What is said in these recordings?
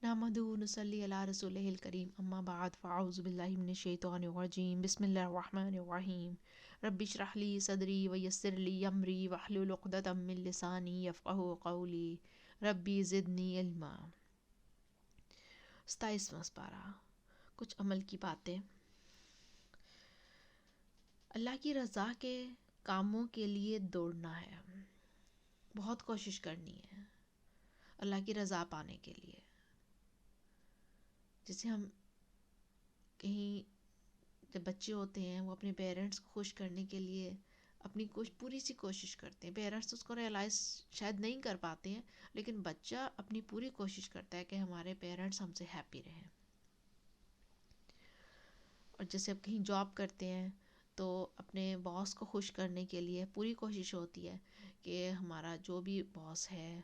نحمدہ نصلی علی رسولہ الکریم اما بعد فاعوذ باللہ من الشیطان الرجیم بسم اللہ الرحمن الرحیم رب اشرح لی صدری ویسر لی امری واحلل عقدۃ من لسانی یفقہوا قولی ربی زدنی علما۔ 27واں پارہ، کچھ عمل کی باتیں۔ اللہ کی رضا کے کاموں کے لیے دوڑنا ہے، بہت کوشش کرنی ہے اللہ کی رضا پانے کے لیے۔ جیسے ہم کہیں جب بچے ہوتے ہیں وہ اپنے پیرنٹس کو خوش کرنے کے لیے اپنی پوری سی کوشش کرتے ہیں، پیرنٹس اس کو ریئلائز شاید نہیں کر پاتے ہیں، لیکن بچہ اپنی پوری کوشش کرتا ہے کہ ہمارے پیرنٹس ہم سے ہیپی رہیں۔ اور جیسے اب کہیں جاب کرتے ہیں تو اپنے باس کو خوش کرنے کے لیے پوری کوشش ہوتی ہے کہ ہمارا جو بھی باس ہے،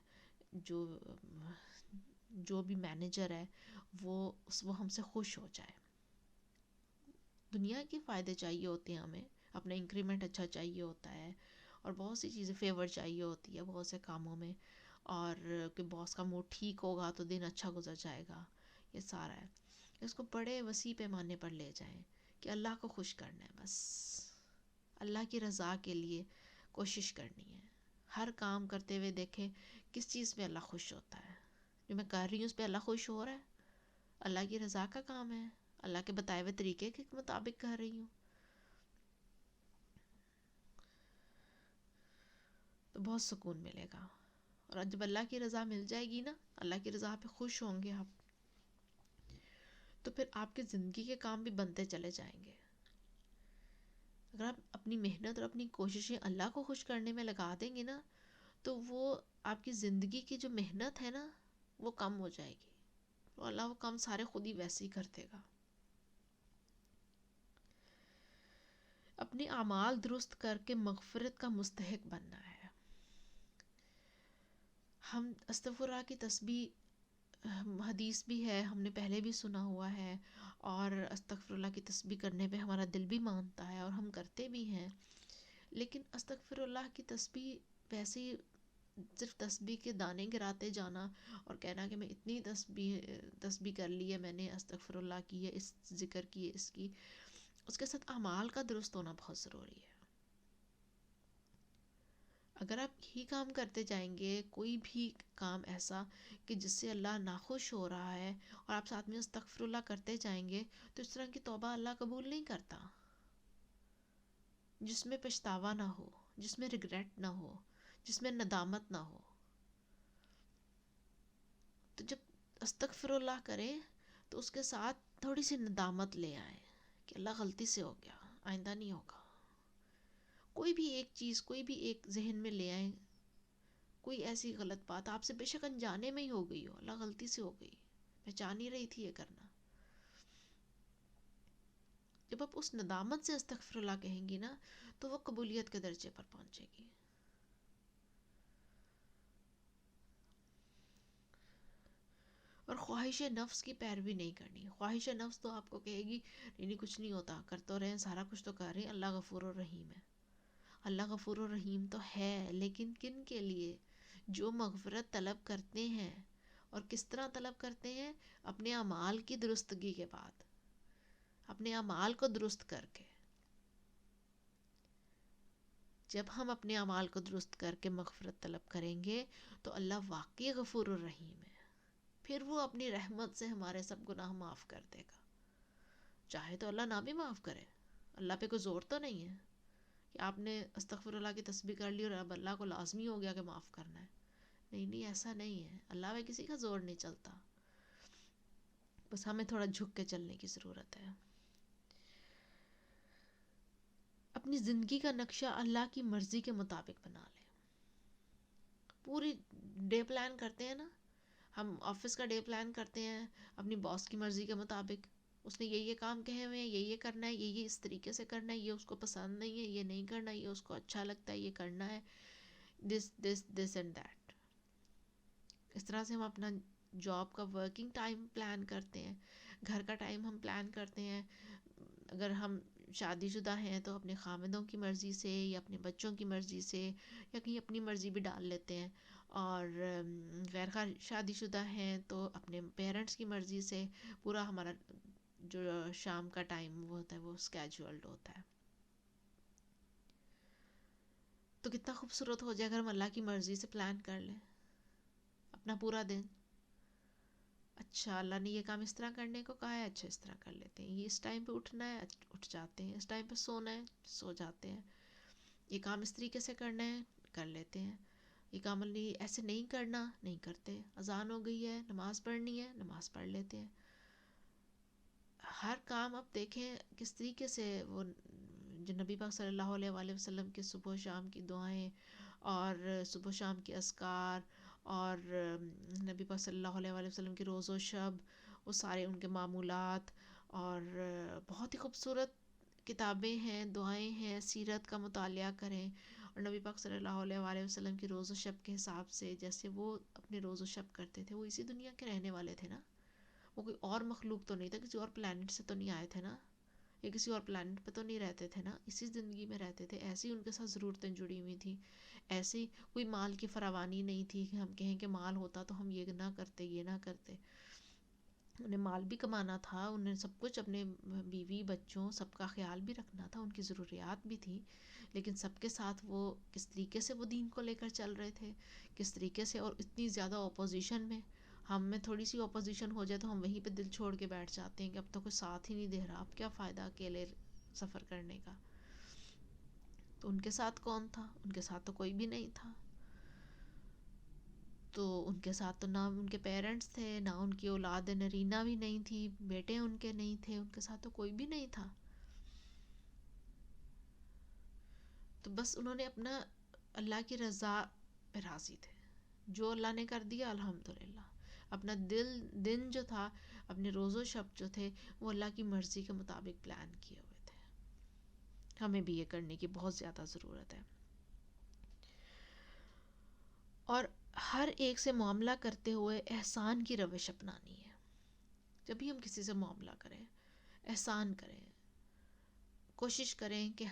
جو بھی مینیجر ہے وہ ہم سے خوش ہو جائے۔ دنیا کے فائدے چاہیے ہوتے ہیں ہمیں، اپنا انکریمنٹ اچھا چاہیے ہوتا ہے، اور بہت سی چیزیں فیور چاہیے ہوتی ہے بہت سے کاموں میں، اور کہ باس کا موڈ ٹھیک ہوگا تو دن اچھا گزر جائے گا، یہ سارا ہے۔ اس کو بڑے وسیع پیمانے پر لے جائیں کہ اللہ کو خوش کرنا ہے، بس اللہ کی رضا کے لیے کوشش کرنی ہے۔ ہر کام کرتے ہوئے دیکھیں کس چیز پہ اللہ خوش ہوتا ہے، جو میں کر رہی ہوں اس پہ اللہ خوش ہو رہا ہے، اللہ کی رضا کا کام ہے، اللہ کے بتائے ہوئے طریقے کے مطابق کر رہی ہوں، تو بہت سکون ملے گا۔ اور جب اللہ کی رضا مل جائے گی نا، اللہ کی رضا پہ خوش ہوں گے آپ، تو پھر آپ کی زندگی کے کام بھی بنتے چلے جائیں گے۔ اگر آپ اپنی محنت اور اپنی کوششیں اللہ کو خوش کرنے میں لگا دیں گے نا، تو وہ آپ کی زندگی کی جو محنت ہے نا وہ کم ہو جائے گی، اور اللہ وہ کام سارے خود ہی ویسے ہی کر دے گا۔ اپنے اعمال درست کر کے مغفرت کا مستحق بننا ہے۔ ہم استغفر اللہ کی تسبیح، حدیث بھی ہے، ہم نے پہلے بھی سنا ہوا ہے، اور استغفر اللہ کی تسبیح کرنے پہ ہمارا دل بھی مانتا ہے اور ہم کرتے بھی ہیں، لیکن استغفر اللہ کی تسبیح ویسے ہی صرف تسبیح کے دانے گراتے جانا اور کہنا کہ میں اتنی تسبیح کر لی ہے میں نے، استغفر اللہ کی ہے، اس ذکر کی ہے، اس کی، اس کے ساتھ اعمال کا درست ہونا بہت ضروری ہے۔ اگر آپ یہی کام کرتے جائیں گے، کوئی بھی کام ایسا کہ جس سے اللہ ناخوش ہو رہا ہے، اور آپ ساتھ میں استغفر اللہ کرتے جائیں گے، تو اس طرح کی توبہ اللہ قبول نہیں کرتا، جس میں پچھتاوا نہ ہو، جس میں ریگریٹ نہ ہو، جس میں ندامت نہ ہو۔ تو جب استغفر اللہ کریں تو اس کے ساتھ تھوڑی سی ندامت لے آئیں کہ اللہ غلطی سے ہو گیا، آئندہ نہیں ہوگا۔ کوئی بھی ایک چیز، کوئی بھی ایک ذہن میں لے آئیں، کوئی ایسی غلط بات آپ سے بے شک انجانے میں ہی ہو گئی ہو، اللہ غلطی سے ہو گئی، میں چاہ نہیں رہی تھی یہ کرنا۔ جب آپ اس ندامت سے استغفر اللہ کہیں گی نا، تو وہ قبولیت کے درجے پر پہنچے گی۔ اور خواہش نفس کی پیروی نہیں کرنی۔ خواہش نفس تو آپ کو کہے گی نہیں کچھ نہیں ہوتا، کر تو رہے ہیں، سارا کچھ تو کر رہے ہیں، اللہ غفور الرحیم ہے۔ اللہ غفور الرحیم تو ہے، لیکن کن کے لیے؟ جو مغفرت طلب کرتے ہیں۔ اور کس طرح طلب کرتے ہیں؟ اپنے اعمال کی درستگی کے بعد، اپنے اعمال کو درست کر کے۔ جب ہم اپنے اعمال کو درست کر کے مغفرت طلب کریں گے تو اللہ واقعی غفور الرحیم ہے، پھر وہ اپنی رحمت سے ہمارے سب گناہ معاف کر دے گا۔ چاہے تو اللہ نہ بھی معاف کرے، اللہ پہ کوئی زور تو نہیں ہے کہ آپ نے استغفر اللہ کی تسبیح کر لی اور اب اللہ کو لازمی ہو گیا کہ معاف کرنا ہے۔ نہیں، ایسا نہیں ہے، اللہ پہ کسی کا زور نہیں چلتا، بس ہمیں تھوڑا جھک کے چلنے کی ضرورت ہے۔ اپنی زندگی کا نقشہ اللہ کی مرضی کے مطابق بنا لیں۔ پوری ڈے پلان کرتے ہیں نا، ہم آفس کا ڈے پلان کرتے ہیں اپنی باس کی مرضی کے مطابق، اس نے یہ کام کہے ہوئے ہیں، یہ کرنا ہے، یہ اس طریقے سے کرنا ہے، یہ اس کو پسند نہیں ہے، یہ نہیں کرنا، یہ اس کو اچھا لگتا ہے، یہ کرنا ہے، دس اینڈ دیٹ۔ اس طرح سے ہم اپنا جاب کا ورکنگ ٹائم پلان کرتے ہیں، گھر کا ٹائم ہم پلان کرتے ہیں۔ اگر ہم شادی شدہ ہیں تو اپنے خامندوں کی مرضی سے یا اپنے بچوں کی مرضی سے یا کہیں اپنی مرضی بھی ڈال لیتے ہیں، اور غیر شادی شدہ ہیں تو اپنے پیرنٹس کی مرضی سے پورا ہمارا جو شام کا ٹائم وہ ہوتا ہے وہ اسکیجولڈ ہوتا ہے. تو کتنا خوبصورت ہو جائے اگر ہم اللہ کی مرضی سے پلان کر لیں اپنا پورا دن. اچھا اللہ نے یہ کام اس طرح کرنے کو کہا ہے, اچھا اس طرح کر لیتے ہیں. یہ اس ٹائم پہ اٹھنا ہے, اٹھ جاتے ہیں. اس ٹائم پہ سونا ہے, سو جاتے ہیں. یہ کام اس طریقے سے کرنا ہے, کر لیتے ہیں. یہ کام ایسے نہیں کرنا, نہیں کرتے. اذان ہو گئی ہے, نماز پڑھنی ہے, نماز پڑھ لیتے ہیں. ہر کام اب دیکھیں کس طریقے سے وہ جو نبی پاک صلی اللہ علیہ وآلہ وسلم کے صبح و شام کی دعائیں اور صبح و شام کے اذکار اور نبی پاک صلی اللہ علیہ وآلہ وسلم کے روز و شب, وہ سارے ان کے معمولات, اور بہت ہی خوبصورت کتابیں ہیں, دعائیں ہیں. سیرت کا مطالعہ کریں, اور نبی پاک صلی اللہ علیہ وآلہ وسلم کی روز و شب کے حساب سے جیسے وہ اپنے روز و شب کرتے تھے, وہ اسی دنیا کے رہنے والے تھے نا. وہ کوئی اور مخلوق تو نہیں تھا, کسی اور پلانٹ سے تو نہیں آئے تھے نا, یا کسی اور پلانٹ پہ تو نہیں رہتے تھے نا, اسی زندگی میں رہتے تھے. ایسی ان کے ساتھ ضرورتیں جڑی ہوئی تھیں. ایسی کوئی مال کی فراوانی نہیں تھی کہ ہم کہیں کہ مال ہوتا تو ہم یہ نہ کرتے, یہ نہ کرتے. انہیں مال بھی کمانا تھا, انہیں سب کچھ اپنے بیوی بچوں سب کا خیال بھی رکھنا تھا, ان کی ضروریات بھی تھی. لیکن سب کے ساتھ وہ کس طریقے سے وہ دین کو لے کر چل رہے تھے, کس طریقے سے, اور اتنی زیادہ اپوزیشن میں. ہم میں تھوڑی سی اپوزیشن ہو جائے تو ہم وہیں پہ دل چھوڑ کے بیٹھ جاتے ہیں کہ اب تو کوئی ساتھ ہی نہیں دے رہا, اب کیا فائدہ اکیلے سفر کرنے کا. تو ان کے ساتھ کون تھا؟ ان کے ساتھ تو کوئی بھی نہیں تھا. تو ان کے ساتھ تو نہ ان کے پیرنٹس تھے, نہ ان کی اولاد نرینہ بھی نہیں تھی, بیٹے ان کے نہیں تھے, ان کے ساتھ تو کوئی بھی نہیں تھا. تو بس انہوں نے اپنا اللہ کی رضا پہ راضی تھے, جو اللہ نے کر دیا الحمدللہ. اپنا دن جو تھا, اپنے روز و شب جو تھے, وہ اللہ کی مرضی کے مطابق پلان کیے ہوئے تھے. ہمیں بھی یہ کرنے کی بہت زیادہ ضرورت ہے. اور ہر ایک سے معاملہ کرتے ہوئے احسان کی روش اپنانی ہے. جب بھی ہم کسی سے معاملہ کریں, احسان کریں, کوشش کریں کہ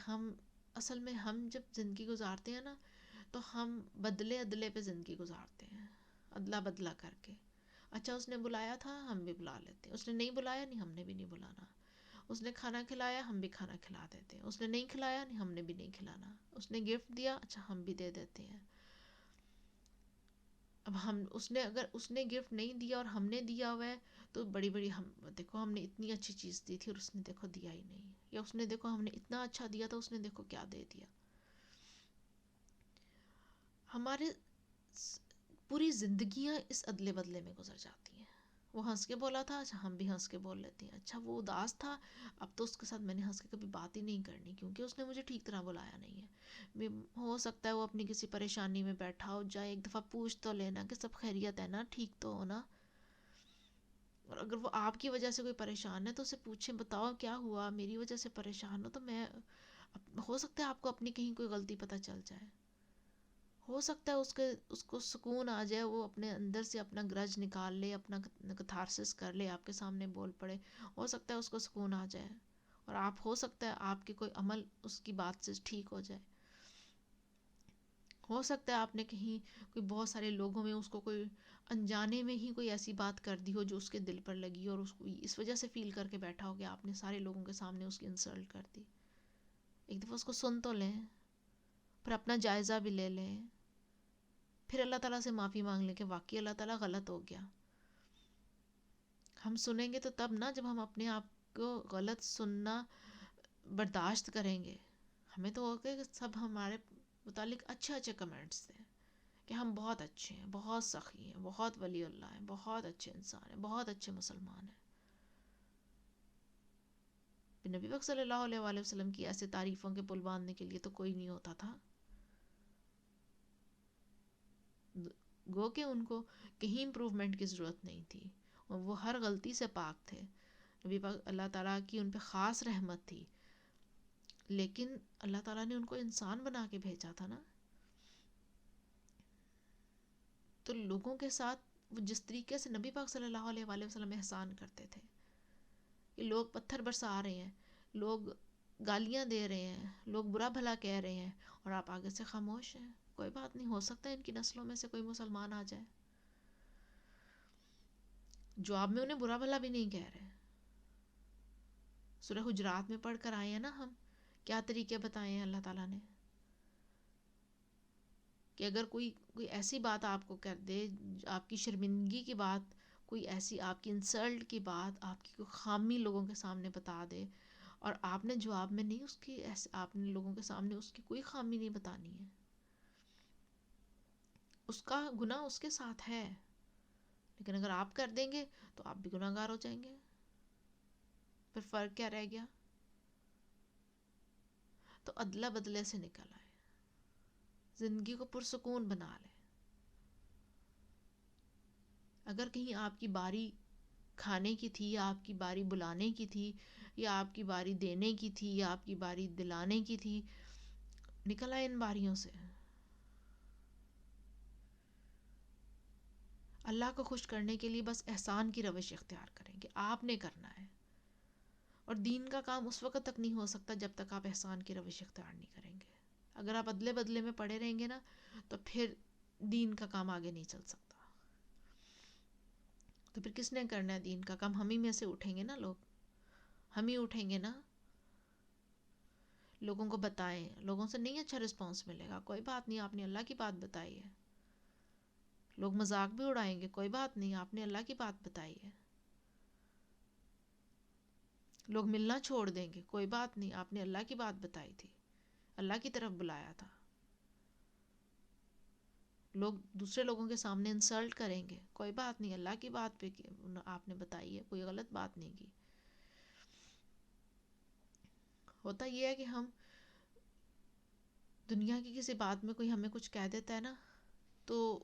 اصل میں ہم جب زندگی گزارتے ہیں نا, تو ہم بدلے پہ زندگی گزارتے ہیں, ادلا بدلا کر کے. اچھا اس نے بلایا تھا, ہم بھی بلا لیتے ہیں. اس نے نہیں بلایا, نہیں ہم نے بھی نہیں بلانا. اس نے کھانا کھلایا, ہم بھی کھانا کھلا دیتے ہیں. اس نے نہیں کھلایا, نہیں ہم نے بھی نہیں کھلانا. اس نے گفٹ دیا, اچھا ہم بھی دے دیتے ہیں. اب اگر اس نے گفٹ نہیں دیا اور ہم نے دیا ہوا ہے تو بڑی دیکھو ہم نے اتنی اچھی چیز دی تھی اور اس نے دیکھو دیا ہی نہیں, یا اس نے دیکھو ہم نے اتنا اچھا دیا تھا, اس نے دیکھو کیا دے دیا. ہمارے پوری زندگیاں اس ادلے بدلے میں گزر جاتی ہیں. وہ ہنس کے بولا تھا, اچھا ہم بھی ہنس کے بول لیتے ہیں. اچھا وہ اداس تھا, اب تو اس کے ساتھ میں نے ہنس کے کبھی بات ہی نہیں کرنی, کیونکہ اس نے مجھے ٹھیک طرح بلایا نہیں ہے. ہو سکتا ہے وہ اپنی کسی پریشانی میں بیٹھا ہو جائے, ایک دفعہ پوچھ تو لینا کہ سب خیریت ہے نا, ٹھیک تو ہو نا. اور اگر وہ آپ کی وجہ سے کوئی پریشان ہے تو اسے پوچھیں, بتاؤ کیا ہوا, میری وجہ سے پریشان ہو تو میں, ہو سکتا ہے آپ کو اپنی کہیں کوئی غلطی پتہ چل جائے, ہو سکتا ہے اس کو سکون آ جائے, وہ اپنے اندر سے اپنا گرج نکال لے, اپنا کتھارسس کر لے, آپ کے سامنے بول پڑے. ہو سکتا ہے اس کو سکون آ جائے, اور ہو سکتا ہے آپ کے کوئی عمل اس کی بات سے ٹھیک ہو جائے. ہو سکتا ہے آپ نے کہیں کوئی بہت سارے لوگوں میں اس کو کوئی انجانے میں ہی کوئی ایسی بات کر دی ہو جو اس کے دل پر لگی, اور اس کو اس وجہ سے فیل کر کے بیٹھا ہو کہ آپ نے سارے لوگوں کے سامنے اس کی انسلٹ کر دی. ایک دفعہ اس کو سن تو لیں, پھر اپنا جائزہ بھی لے لیں, پھر اللہ تعالیٰ سے معافی مانگ لیں کہ واقعی اللہ تعالیٰ غلط ہو گیا. ہم سنیں گے تو تب نا جب ہم اپنے آپ کو غلط سننا برداشت کریں گے. ہمیں تو ہوگا کہ سب ہمارے متعلق اچھے کمنٹس دیں کہ ہم بہت اچھے ہیں, بہت سخی ہیں, بہت ولی اللہ ہیں, بہت اچھے انسان ہیں, بہت اچھے مسلمان ہیں. نبی پاک صلی اللہ علیہ وآلہ وسلم کی ایسے تعریفوں کے پل باندھنے کے لیے تو کوئی نہیں ہوتا تھا. گو کہ ان کو کہیں امپروومنٹ کی ضرورت نہیں تھی, اور وہ ہر غلطی سے پاک تھے. نبی پاک اللہ تعالیٰ کی ان پہ خاص رحمت تھی, لیکن اللہ تعالیٰ نے ان کو انسان بنا کے بھیجا تھا نا. تو لوگوں کے ساتھ وہ جس طریقے سے نبی پاک صلی اللہ علیہ وآلہ وسلم احسان کرتے تھے, کہ لوگ پتھر برسا رہے ہیں, لوگ گالیاں دے رہے ہیں, لوگ برا بھلا کہہ رہے ہیں, اور آپ آگے سے خاموش ہیں, کوئی بات نہیں، ہو سکتا ہے ان کی نسلوں میں سے کوئی مسلمان آ جائے. جواب میں انہیں برا بھلا بھی نہیں کہہ رہے. سورہ حجرات میں پڑھ کر آئے ہیں نا ہم، کیا طریقے بتائے ہیں اللہ تعالیٰ نے، کہ اگر کوئی ایسی بات آپ کو کر دے، آپ کی شرمندگی کی بات، کوئی ایسی آپ کی انسلٹ کی بات، آپ کی کوئی خامی لوگوں کے سامنے بتا دے، اور آپ نے جواب میں نہیں اس کی آپ نے لوگوں کے سامنے اس کی کوئی خامی نہیں بتانی ہے، اس کا گناہ اس کے ساتھ ہے. لیکن اگر آپ کر دیں گے تو آپ بھی گناہ گار ہو جائیں گے. پھر فرق کیا رہ گیا؟ تو ادلہ بدلے سے نکل آئے، زندگی کو پرسکون بنا لیں. اگر کہیں آپ کی باری کھانے کی تھی، یا آپ کی باری بلانے کی تھی، یا آپ کی باری دینے کی تھی، یا آپ کی باری دلانے کی تھی، نکل آئے ان باریوں سے. اللہ کو خوش کرنے کے لیے بس احسان کی روش اختیار کریں کہ آپ نے کرنا ہے. اور دین کا کام اس وقت تک نہیں ہو سکتا جب تک آپ احسان کی روش اختیار نہیں کریں گے. اگر آپ ادلے بدلے میں پڑے رہیں گے نا، تو پھر دین کا کام آگے نہیں چل سکتا. تو پھر کس نے کرنا ہے دین کا کام؟ ہم ہی میں سے اٹھیں گے نا لوگ، ہم ہی اٹھیں گے نا. لوگوں کو بتائیں. لوگوں سے نہیں اچھا رسپانس ملے گا، کوئی بات نہیں، آپ نے اللہ کی بات بتائی ہے. لوگ مذاق بھی اڑائیں گے، کوئی بات نہیں، آپ نے اللہ کی بات بتائی ہے. لوگ ملنا چھوڑ دیں گے، کوئی بات نہیں، آپ نے اللہ کی بات بتائی تھی، اللہ کی طرف بلایا تھا. لوگ دوسرے لوگوں کے سامنے انسلٹ کریں گے، کوئی بات نہیں، اللہ کی بات پہ آپ نے بتائی ہے، کوئی غلط بات نہیں کی. ہوتا یہ ہے کہ ہم دنیا کی کسی بات میں کوئی ہمیں کچھ کہہ دیتا ہے نا، تو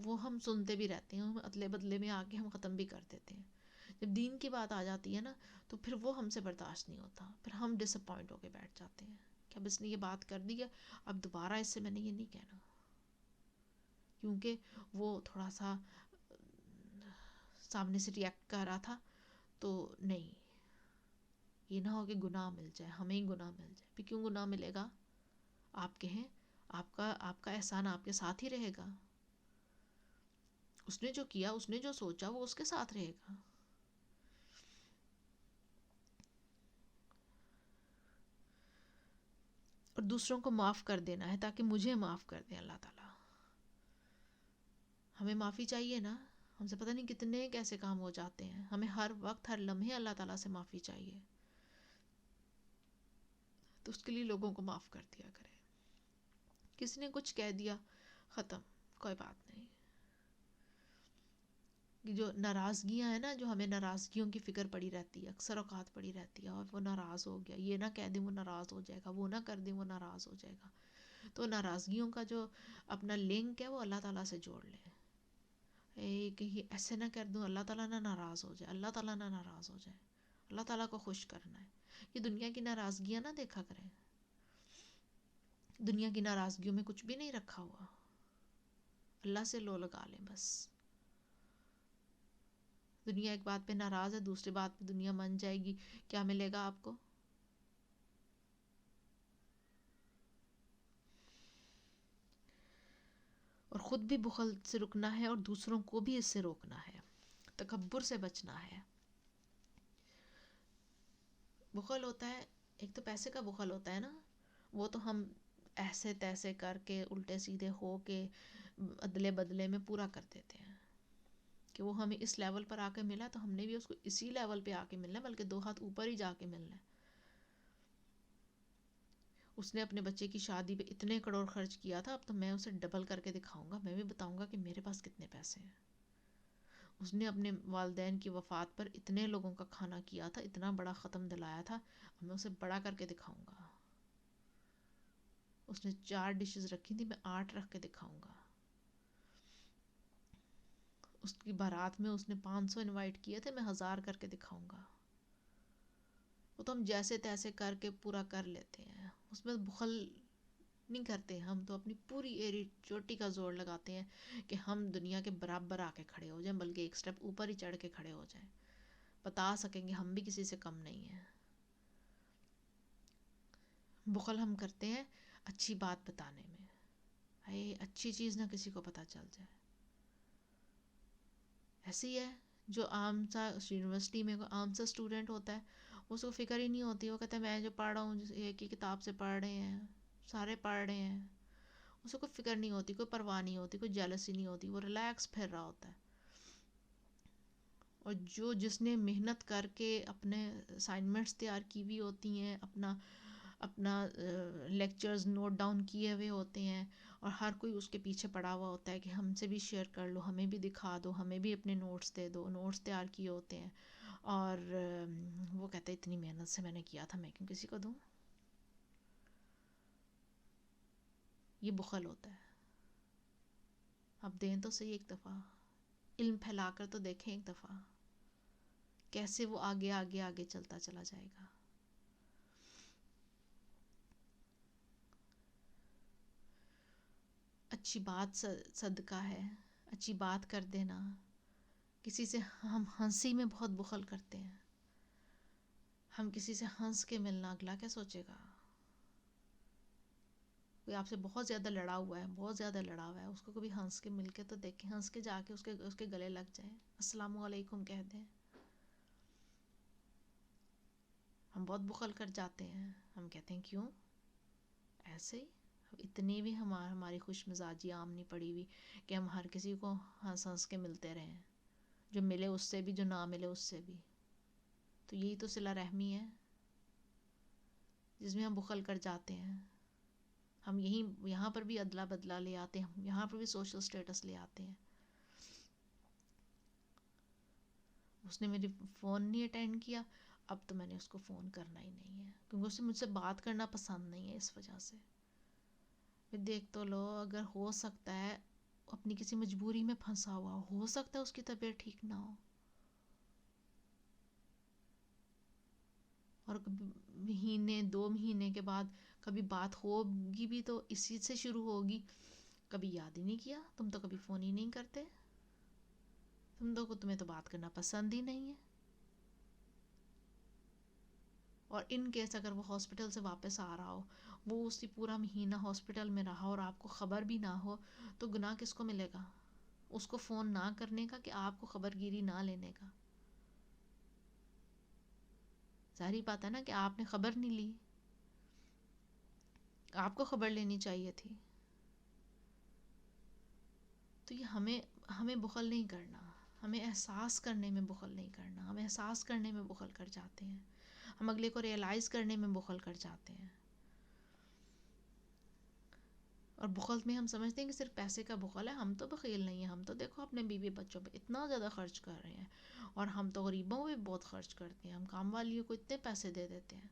وہ ہم سنتے بھی رہتے ہیں، ہم ادلے بدلے میں آ کے ہم ختم بھی کر دیتے ہیں. جب دین کی بات آ جاتی ہے نا، تو پھر وہ ہم سے برداشت نہیں ہوتا، پھر ہم ڈس اپوائنٹ ہو کے بیٹھ جاتے ہیں کہ اب اس نے یہ بات کر دی ہے، اب دوبارہ اس سے میں نے یہ نہیں کہنا. کیونکہ وہ تھوڑا سا سامنے سے ریئیکٹ کر رہا تھا، تو نہیں، یہ نہ ہو کہ گناہ مل جائے، ہمیں ہی گناہ مل جائے. پھر کیوں گناہ ملے گا؟ آپ کہیں آپ کا احسان آپ کے ساتھ ہی رہے گا. اس نے جو کیا، اس نے جو سوچا، وہ اس کے ساتھ رہے گا. اور دوسروں کو معاف کر دینا ہے تاکہ مجھے معاف کر دیں اللہ تعالیٰ. ہمیں معافی چاہیے نا، ہم سے پتہ نہیں کتنے کیسے کام ہو جاتے ہیں. ہمیں ہر وقت ہر لمحے اللہ تعالیٰ سے معافی چاہیے. تو اس کے لیے لوگوں کو معاف کر دیا کریں. کسی نے کچھ کہہ دیا، ختم، کوئی بات نہیں. جو ناراضگیاں ہیں نا، جو ہمیں ناراضگیوں کی فکر پڑی رہتی ہے، اکثر اوقات پڑی رہتی ہے، اور وہ ناراض ہو گیا، یہ نہ کہہ دیں وہ ناراض ہو جائے گا، وہ نہ کر دیں وہ ناراض ہو جائے گا. تو ناراضگیوں کا جو اپنا لنک ہے وہ اللہ تعالیٰ سے جوڑ لیں. کہیں ایسے نہ کر دوں اللہ تعالیٰ نہ ناراض ہو جائے، اللہ تعالیٰ نہ ناراض ہو جائے. اللہ تعالیٰ کو خوش کرنا ہے. یہ دنیا کی ناراضگیاں نہ دیکھا کریں. دنیا کی ناراضگیوں میں کچھ بھی نہیں رکھا ہوا. اللہ سے لو لگا لیں بس. دنیا ایک بات پہ ناراض ہے، دوسری بات پہ دنیا مان جائے گی، کیا ملے گا آپ کو؟ اور خود بھی بخل سے رکنا ہے، اور دوسروں کو بھی اس سے روکنا ہے. تکبر سے بچنا ہے. بخل ہوتا ہے، ایک تو پیسے کا بخل ہوتا ہے نا، وہ تو ہم ایسے تیسے کر کے الٹے سیدھے ہو کے ادلے بدلے میں پورا کر دیتے ہیں کہ وہ ہمیں اس لیول پر آ کے ملا تو ہم نے بھی اس کو اسی لیول پہ آ کے ملنا ہے، بلکہ 2 ہاتھ اوپر ہی جا کے ملنا ہے. اس نے اپنے بچے کی شادی پہ اتنے کروڑ خرچ کیا تھا، اب تو میں اسے ڈبل کر کے دکھاؤں گا، میں بھی بتاؤں گا کہ میرے پاس کتنے پیسے ہیں. اس نے اپنے والدین کی وفات پر اتنے لوگوں کا کھانا کیا تھا، اتنا بڑا ختم دلایا تھا، اب میں اسے بڑا کر کے دکھاؤں گا. اس نے 4 ڈشز رکھی تھی، میں 8 رکھ کے دکھاؤں گا. اس کی بارات میں اس نے 500 انوائٹ کیے تھے، میں 1000 کر کے دکھاؤں گا. وہ تو ہم جیسے تیسے کر کے پورا کر لیتے ہیں، اس میں بخل نہیں کرتے. ہم تو اپنی پوری ایری چوٹی کا زور لگاتے ہیں کہ ہم دنیا کے برابر آ کے کھڑے ہو جائیں، بلکہ ایک سٹیپ اوپر ہی چڑھ کے کھڑے ہو جائیں، بتا سکیں گے ہم بھی کسی سے کم نہیں ہیں. بخل ہم کرتے ہیں اچھی بات بتانے میں، اچھی چیز نہ کسی کو پتہ چل جائے. ایسے ہی ہے جو عام سا یونیورسٹی میں کوئی عام سا اسٹوڈنٹ ہوتا ہے، اس کو فکر ہی نہیں ہوتی، وہ کہتا ہے میں جو پڑھ رہا ہوں ایک ہی کتاب سے پڑھ رہے ہیں، سارے پڑھ رہے ہیں، اس کو کوئی فکر نہیں ہوتی، کوئی پرواہ نہیں ہوتی، کوئی جیلسی نہیں ہوتی، وہ ریلیکس پھر رہا ہوتا ہے. اور جس نے محنت کر کے اپنے اسائنمنٹس تیار کی ہوئی ہوتی ہیں، اپنا لیکچرز نوٹ ڈاؤن کیے ہوئے ہوتے ہیں، اور ہر کوئی اس کے پیچھے پڑا ہوا ہوتا ہے کہ ہم سے بھی شیئر کر لو، ہمیں بھی دکھا دو، ہمیں بھی اپنے نوٹس دے دو، نوٹس تیار کیے ہوتے ہیں، اور وہ کہتے ہیں اتنی محنت سے میں نے کیا تھا، میں کیوں کسی کو دوں. یہ بخل ہوتا ہے. اب دیں تو صحیح ایک دفعہ، علم پھیلا کر تو دیکھیں ایک دفعہ کیسے وہ آگے آگے آگے چلتا چلا جائے گا. اچھی بات صدقہ ہے، اچھی بات کر دینا. کسی سے ہم ہنسی میں بہت بخل کرتے ہیں، ہم کسی سے ہنس کے ملنا، اگلا کیا سوچے گا. کوئی آپ سے بہت زیادہ لڑا ہوا ہے، بہت زیادہ لڑا ہوا ہے، اس کو کبھی ہنس کے مل کے تو دیکھیں، ہنس کے جا کے اس کے گلے لگ جائیں، السلام علیکم کہہ دیں. ہم بہت بخل کر جاتے ہیں، ہم کہتے ہیں کیوں ایسے ہی. اتنی بھی ہماری خوش مزاجی عام نہیں پڑی ہوئی کہ ہم ہر کسی کو ہنس ہنس کے ملتے رہیں، جو ملے اس سے بھی، جو نہ ملے اس سے بھی. تو یہی تو صلہ رحمی ہے جس میں ہم بخل کر جاتے ہیں. ہم یہاں پر بھی ادلا بدلا لے آتے ہیں، یہاں پر بھی سوشل سٹیٹس لے آتے ہیں. اس نے میری فون نہیں اٹینڈ کیا، اب تو میں نے اس کو فون کرنا ہی نہیں ہے، کیونکہ اسے مجھ سے بات کرنا پسند نہیں ہے. اس وجہ سے پھر دیکھ تو لو، اگر ہو سکتا ہے اپنی کسی مجبوری میں پھنسا ہوا ہو سکتا ہے اس کی طبیعت ٹھیک نہ ہو، اور کبھی مہینے 2 مہینے کے بعد کبھی بات ہوگی بھی تو اسی سے شروع ہوگی، کبھی یاد ہی نہیں کیا، تم تو کبھی فون ہی نہیں کرتے، تمہیں تو بات کرنا پسند ہی نہیں ہے. اور ان کیس اگر وہ ہاسپٹل سے واپس آ رہا ہو، وہ اسی پورا مہینہ ہاسپٹل میں رہا اور آپ کو خبر بھی نہ ہو، تو گناہ کس کو ملے گا؟ اس کو فون نہ کرنے کا کہ آپ کو خبر گیری نہ لینے کا؟ ظاہری بات ہے نا کہ آپ نے خبر نہیں لی، آپ کو خبر لینی چاہیے تھی. تو یہ ہمیں بخل نہیں کرنا، ہمیں احساس کرنے میں بخل نہیں کرنا. ہم احساس کرنے میں بخل کر جاتے ہیں، ہم اگلے کو ریئلائز کرنے میں بخل کر جاتے ہیں. اور بخل میں ہم سمجھتے ہیں کہ صرف پیسے کا بخل ہے. ہم تو بخیل نہیں ہیں، ہم تو دیکھو اپنے بیوی بچوں پہ اتنا زیادہ خرچ کر رہے ہیں، اور ہم تو غریبوں پہ بہت خرچ کرتے ہیں، ہم کام والیوں کو اتنے پیسے دے دیتے ہیں.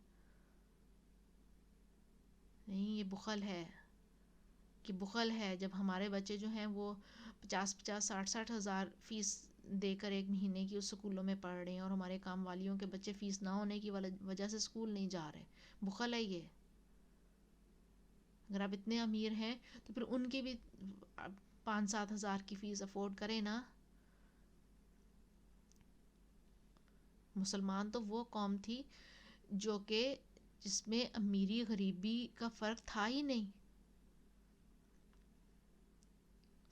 نہیں، یہ بخل ہے. کہ بخل ہے جب ہمارے بچے جو ہیں وہ 50 60 ہزار فیس دے کر ایک مہینے کی اس اسکولوں میں پڑھ رہے ہیں، اور ہمارے کام والیوں کے بچے فیس نہ ہونے کی وجہ سے اسکول نہیں جا رہے. بخل ہے یہ. اگر آپ اتنے امیر ہیں تو پھر ان کی بھی 5 7 ہزار کی فیس افورڈ کریں نا. مسلمان تو وہ قوم تھی جو کہ جس میں امیری غریبی کا فرق تھا ہی نہیں.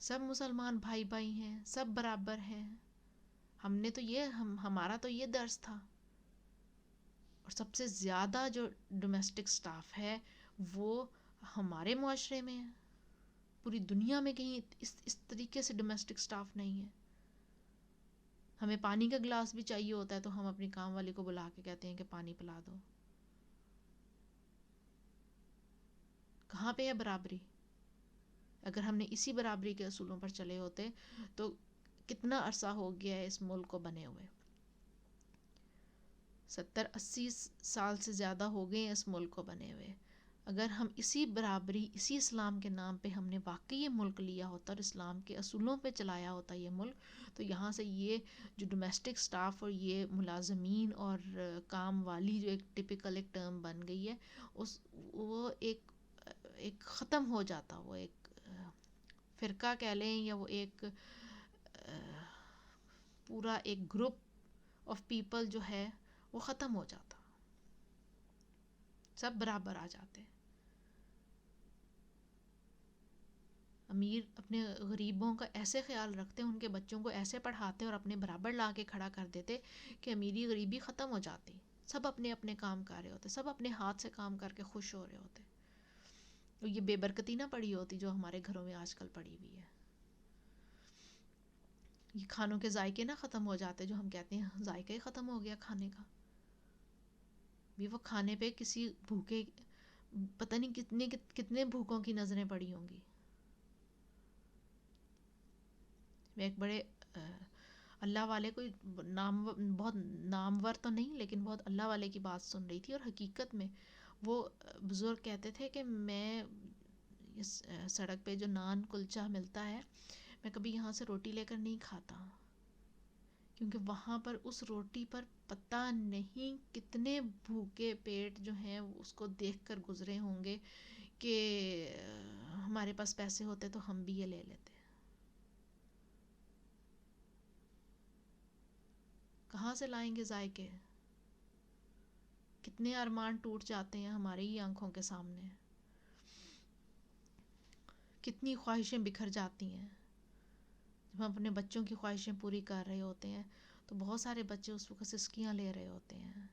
سب مسلمان بھائی بھائی ہیں، سب برابر ہیں. ہم نے تو ہمارا تو یہ درس تھا. اور سب سے زیادہ جو ڈومیسٹک سٹاف ہے وہ ہمارے معاشرے میں ہے. پوری دنیا میں کہیں اس طریقے سے ڈومیسٹک سٹاف نہیں ہے. ہمیں پانی کا گلاس بھی چاہیے ہوتا ہے تو ہم اپنی کام والی کو بلا کے کہتے ہیں کہ پانی پلا دو. کہاں پہ ہے برابری؟ اگر ہم نے اسی برابری کے اصولوں پر چلے ہوتے تو کتنا عرصہ ہو گیا ہے اس ملک کو بنے ہوئے. 70 80 سال سے زیادہ ہو گئے ہیں اس ملک کو بنے ہوئے. اگر ہم اسی برابری، اسی اسلام کے نام پہ ہم نے واقعی یہ ملک لیا ہوتا اور اسلام کے اصولوں پہ چلایا ہوتا یہ ملک، تو یہاں سے یہ جو ڈومیسٹک سٹاف اور یہ ملازمین اور کام والی جو ایک ٹپیکل ایک ٹرم بن گئی ہے، وہ ایک ختم ہو جاتا. وہ ایک فرقہ کہہ لیں، یا وہ ایک پورا ایک گروپ آف پیپل جو ہے وہ ختم ہو جاتا. سب برابر آ جاتے. امیر اپنے غریبوں کا ایسے خیال رکھتے، ان کے بچوں کو ایسے پڑھاتے اور اپنے برابر لا کے کھڑا کر دیتے کہ امیری غریبی ختم ہو جاتی. سب اپنے اپنے کام کر رہے ہوتے، سب اپنے ہاتھ سے کام کر کے خوش ہو رہے ہوتے. تو یہ بے برکتی نہ پڑی ہوتی جو ہمارے گھروں میں آج کل پڑی ہوئی ہے. یہ کھانوں کے ذائقے نہ ختم ہو جاتے، جو ہم کہتے ہیں ذائقہ ہی ختم ہو گیا کھانے کا. بھی وہ کھانے پہ کسی بھوکے، پتہ نہیں کتنے کتنے بھوکوں کی نظریں پڑی ہوں گی. میں ایک بڑے اللہ والے کوئی نام، بہت نامور تو نہیں لیکن بہت اللہ والے کی بات سن رہی تھی، اور حقیقت میں وہ بزرگ کہتے تھے کہ میں اس سڑک پہ جو نان کلچا ملتا ہے، میں کبھی یہاں سے روٹی لے کر نہیں کھاتا، کیونکہ وہاں پر اس روٹی پر پتہ نہیں کتنے بھوکے پیٹ جو ہیں اس کو دیکھ کر گزرے ہوں گے کہ ہمارے پاس پیسے ہوتے تو ہم بھی یہ لے لیتے. کہاں سے لائیں گے ذائقے؟ کتنے ارمان ٹوٹ جاتے ہیں ہماری ہی آنکھوں کے سامنے، کتنی خواہشیں بکھر جاتی ہیں. جب ہم اپنے بچوں کی خواہشیں پوری کر رہے ہوتے ہیں تو بہت سارے بچے اس وقت سسکیاں لے رہے ہوتے ہیں.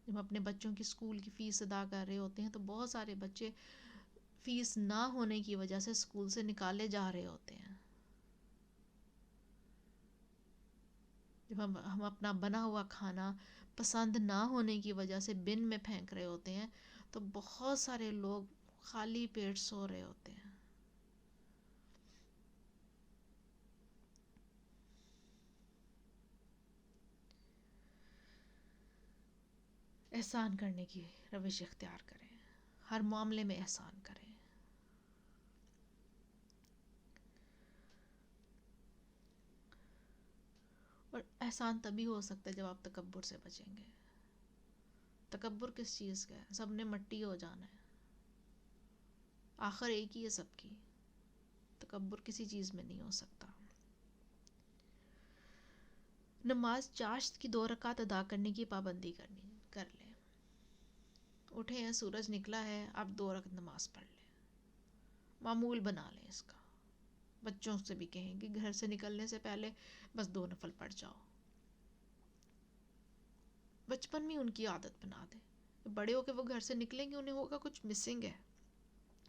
جب ہم اپنے بچوں کی اسکول کی فیس ادا کر رہے ہوتے ہیں تو بہت سارے بچے فیس نہ ہونے کی وجہ سے اسکول سے نکالے جا رہے ہوتے ہیں. جب ہم اپنا بنا ہوا کھانا پسند نہ ہونے کی وجہ سے بن میں پھینک رہے ہوتے ہیں تو بہت سارے لوگ خالی پیٹ سو رہے ہوتے ہیں. احسان کرنے کی روش اختیار کریں، ہر معاملے میں احسان کریں. اور احسان تبھی ہو سکتا ہے جب آپ تکبر سے بچیں گے. تکبر کس چیز کا ہے؟ سب نے مٹی ہو جانا ہے، آخر ایک ہی ہے سب کی. تکبر کسی چیز میں نہیں ہو سکتا. نماز چاشت کی 2 رکعت ادا کرنے کی پابندی کر لیں. اٹھے ہیں، سورج نکلا ہے، آپ 2 رکعت نماز پڑھ لیں، معمول بنا لیں اس کا. بچوں سے بھی کہیں کہ گھر سے نکلنے سے پہلے بس 2 نفل پڑھ جاؤ. بچپن میں ان کی عادت بنا دیں. بڑے ہو کے وہ گھر سے نکلیں گے، انہیں ہوگا کچھ مسنگ ہے،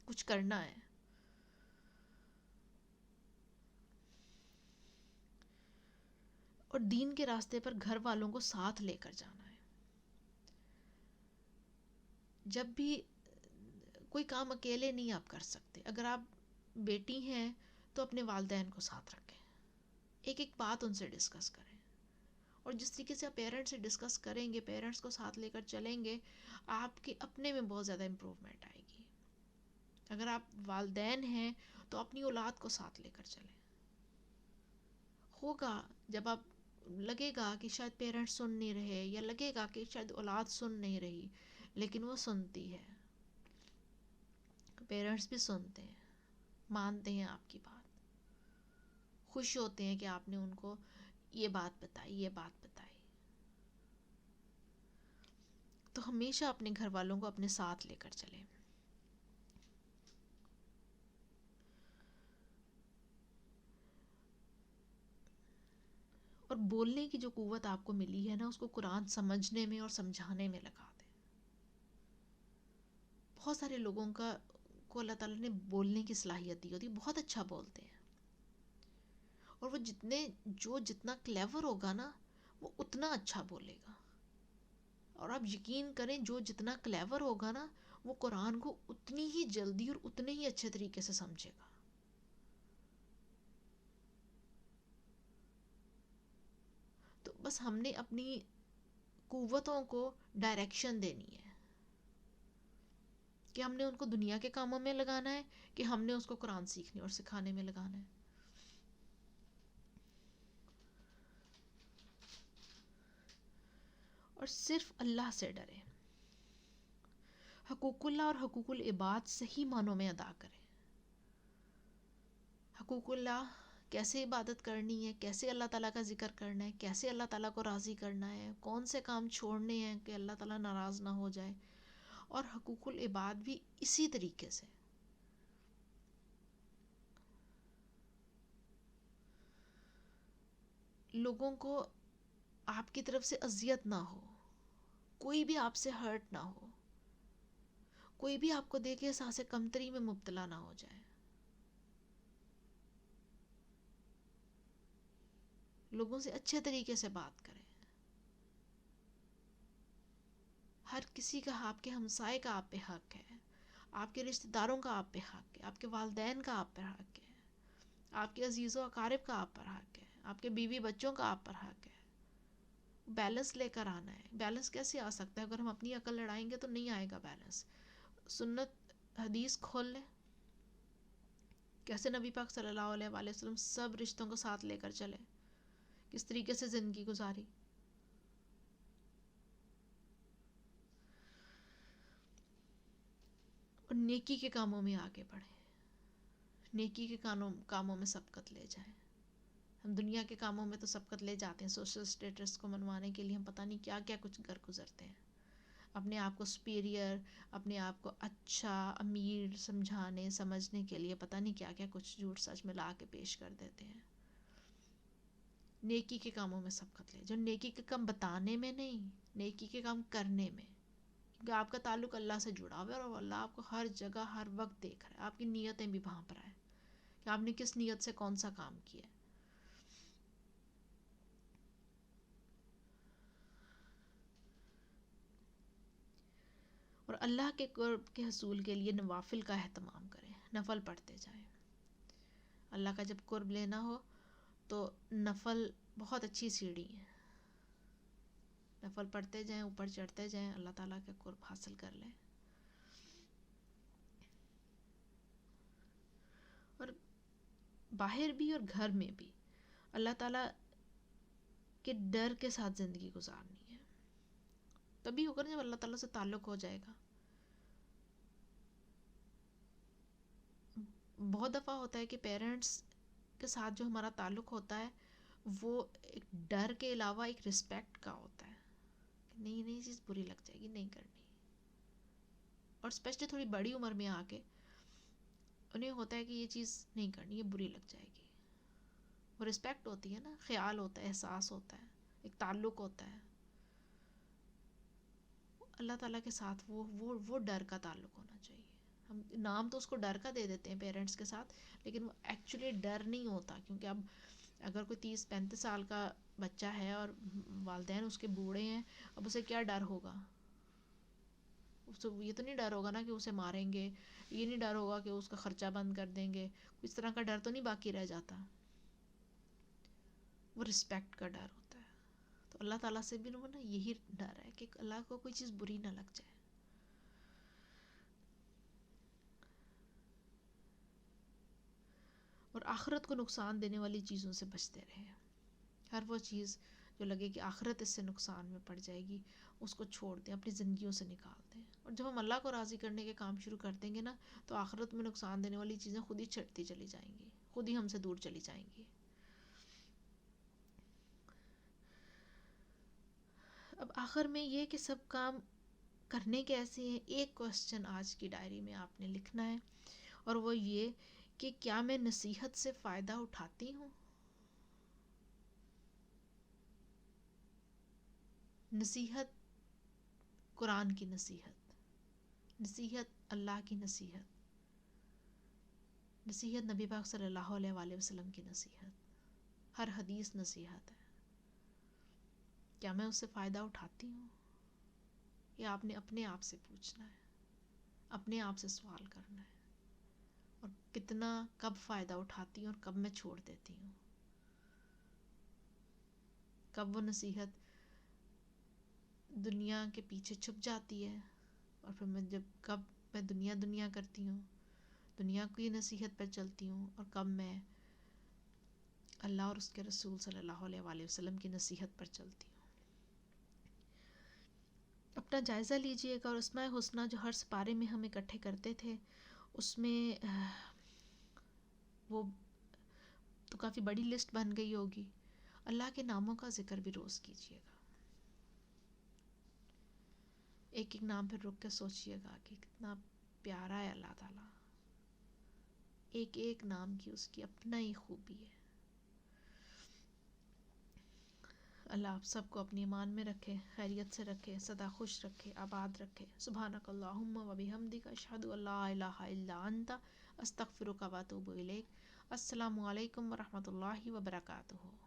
کچھ کرنا ہے. اور دین کے راستے پر گھر والوں کو ساتھ لے کر جانا ہے. جب بھی کوئی کام اکیلے نہیں آپ کر سکتے. اگر آپ بیٹی ہیں تو اپنے والدین کو ساتھ رکھیں، ایک ایک بات ان سے ڈسکس کریں. اور جس طریقے سے آپ پیرنٹس سے ڈسکس کریں گے، پیرنٹس کو ساتھ لے کر چلیں گے، آپ کے اپنے میں بہت زیادہ امپروومنٹ آئے گی. اگر آپ والدین ہیں تو اپنی اولاد کو ساتھ لے کر چلیں. ہوگا جب آپ لگے گا کہ شاید پیرنٹس سن نہیں رہے، یا لگے گا کہ شاید اولاد سن نہیں رہی، لیکن وہ سنتی ہے. پیرنٹس بھی سنتے ہیں، مانتے ہیں آپ کی بات، خوش ہوتے ہیں کہ آپ نے ان کو یہ بات بتائی، یہ بات بتائی. تو ہمیشہ اپنے گھر والوں کو اپنے ساتھ لے کر چلیں. اور بولنے کی جو قوت آپ کو ملی ہے نا، اس کو قرآن سمجھنے میں اور سمجھانے میں لگا دیں. بہت سارے لوگوں کو اللہ تعالیٰ نے بولنے کی صلاحیت دی ہوتی ہے، بہت اچھا بولتے ہیں. اور وہ جتنا کلیور ہوگا نا، وہ اتنا اچھا بولے گا. اور آپ یقین کریں، جو جتنا کلیور ہوگا نا، وہ قرآن کو اتنی ہی جلدی اور اتنے ہی اچھے طریقے سے سمجھے گا. تو بس ہم نے اپنی قوتوں کو ڈائریکشن دینی ہے کہ ہم نے ان کو دنیا کے کاموں میں لگانا ہے، کہ ہم نے اس کو قرآن سیکھنے اور سکھانے میں لگانا ہے. اور صرف اللہ سے ڈریں. حقوق اللہ اور حقوق العباد صحیح معنوں میں ادا کریں. حقوق اللہ، کیسے عبادت کرنی ہے، کیسے اللہ تعالیٰ کا ذکر کرنا ہے، کیسے اللہ تعالیٰ کو راضی کرنا ہے، کون سے کام چھوڑنے ہیں کہ اللہ تعالیٰ ناراض نہ ہو جائے. اور حقوق العباد بھی اسی طریقے سے. لوگوں کو آپ کی طرف سے اذیت نہ ہو، کوئی بھی آپ سے ہرٹ نہ ہو، کوئی بھی آپ کو دیکھ کے احساس کمتری میں مبتلا نہ ہو جائے. لوگوں سے اچھے طریقے سے بات کریں. ہر کسی کا، آپ کے ہمسائے کا آپ پہ حق ہے، آپ کے رشتہ داروں کا آپ پہ حق ہے، آپ کے والدین کا آپ پر حق ہے، آپ کے عزیز و اقارب کا آپ پر حق ہے، آپ کے بیوی بچوں کا آپ پر حق ہے. بیلنس لے کر آنا ہے. بیلنس کیسے آ سکتا ہے؟ اگر ہم اپنی عقل لڑائیں گے تو نہیں آئے گا بیلنس. سنت حدیث کھول لیں، کیسے نبی پاک صلی اللہ علیہ وآلہ وسلم سب رشتوں کو ساتھ لے کر چلے، کس طریقے سے زندگی گزاری. اور نیکی کے کاموں میں آگے بڑھیں، نیکی کے کاموں میں سبقت لے جائیں. ہم دنیا کے کاموں میں تو سبقت لے جاتے ہیں، سوشل سٹیٹس کو منوانے کے لیے ہم پتہ نہیں کیا کیا کچھ کر گزرتے ہیں، اپنے آپ کو سپیریئر، اپنے آپ کو اچھا امیر سمجھنے کے لیے پتہ نہیں کیا کیا کچھ جھوٹ سچ ملا کے پیش کر دیتے ہیں. نیکی کے کاموں میں سبقت لے، جو نیکی کے کام بتانے میں نہیں، نیکی کے کام کرنے میں. کیونکہ آپ کا تعلق اللہ سے جڑا ہوا ہے اور اللہ آپ کو ہر جگہ ہر وقت دیکھ رہا ہے. آپ کی نیتیں بھی وہاں پر ہیں کہ آپ نے کس نیت سے کون سا کام کیا ہے. اور اللہ کے قرب کے حصول کے لیے نوافل کا اہتمام کریں، نفل پڑھتے جائیں. اللہ کا جب قرب لینا ہو تو نفل بہت اچھی سیڑھی ہے. نفل پڑھتے جائیں، اوپر چڑھتے جائیں، اللہ تعالیٰ کا قرب حاصل کر لیں. اور باہر بھی اور گھر میں بھی اللہ تعالیٰ کے ڈر کے ساتھ زندگی گزارنی ہے. تبھی ہوگا جب اللہ تعالیٰ سے تعلق ہو جائے گا. بہت دفعہ ہوتا ہے کہ پیرنٹس کے ساتھ جو ہمارا تعلق ہوتا ہے وہ ایک ڈر کے علاوہ ایک رسپیکٹ کا ہوتا ہے کہ نہیں چیز بری لگ جائے گی، نہیں کرنی. اور اسپیشلی تھوڑی بڑی عمر میں آ کے انہیں ہوتا ہے کہ یہ چیز نہیں کرنی، یہ بری لگ جائے گی. وہ رسپیکٹ ہوتی ہے نا، خیال ہوتا ہے، احساس ہوتا ہے، ایک تعلق ہوتا ہے. اللہ تعالیٰ کے ساتھ وہ ڈر کا تعلق ہونا چاہیے. ہم نام تو اس کو ڈر کا دے دیتے ہیں پیرنٹس کے ساتھ، لیکن وہ ایکچولی ڈر نہیں ہوتا. کیونکہ اب اگر کوئی 30-35 سال کا بچہ ہے اور والدین اس کے بوڑھے ہیں، اب اسے کیا ڈر ہوگا؟ یہ تو نہیں ڈر ہوگا نا کہ اسے ماریں گے، یہ نہیں ڈر ہوگا کہ اس کا خرچہ بند کر دیں گے، اس طرح کا ڈر تو نہیں باقی رہ جاتا. وہ رسپیکٹ کا ڈر ہوتا ہے. تو اللہ تعالیٰ سے بھی نا یہی ڈر ہے کہ اللہ کو کوئی چیز بری نہ لگ جائے. اور آخرت کو نقصان دینے والی چیزوں سے بچتے رہیں. ہر وہ چیز جو لگے کہ آخرت اس سے نقصان میں پڑ جائے گی اس کو چھوڑ دیں، اپنی زندگیوں سے نکال دیں. اور جب ہم اللہ کو راضی کرنے کے کام شروع کر دیں گے نا تو آخرت میں نقصان دینے والی چیزیں خود ہی چھٹتی چلی جائیں گی، خود ہی ہم سے دور چلی جائیں گی. اب آخر میں یہ کہ سب کام کرنے کے ایسے ہیں. ایک کوسچن آج کی ڈائری میں آپ نے لکھنا ہے اور وہ یہ کہ کیا میں نصیحت سے فائدہ اٹھاتی ہوں؟ نصیحت، قرآن کی نصیحت، نصیحت اللہ کی نصیحت، نصیحت نبی پاک صلی اللہ علیہ وآلہ وسلم کی نصیحت، ہر حدیث نصیحت ہے. کیا میں اس سے فائدہ اٹھاتی ہوں؟ یا آپ نے اپنے آپ سے پوچھنا ہے، اپنے آپ سے سوال کرنا ہے. اور کتنا، کب فائدہ اٹھاتی ہوں اور کب میں چھوڑ دیتی ہوں. کب وہ نصیحت دنیا کے پیچھے چھپ جاتی ہے اور پھر کب میں دنیا کرتی ہوں، دنیا کی نصیحت پر چلتی ہوں، اور کب میں اللہ اور اس کے رسول صلی اللہ علیہ وآلہ وسلم کی نصیحت پر چلتی ہوں. اپنا جائزہ لیجئے گا. اور اسماء حسنہ جو ہر سپارے میں ہم اکٹھے کرتے تھے اس میں وہ تو کافی بڑی لسٹ بن گئی ہوگی. اللہ کے ناموں کا ذکر بھی روز کیجئے گا. ایک ایک نام پہ رک کے سوچئے گا کہ کتنا پیارا ہے اللہ تعالیٰ. ایک ایک نام کی اس کی اپنا ہی خوبی ہے. اللہ آپ سب کو اپنی ایمان میں رکھے، خیریت سے رکھے، سدا خوش رکھے، آباد رکھے۔ سبحانک اللہم و بحمدک، اشہد ان لا الہ الا انت، استغفرک و اتوب الیک۔ السلام علیکم ورحمۃ اللہ وبرکاتہ۔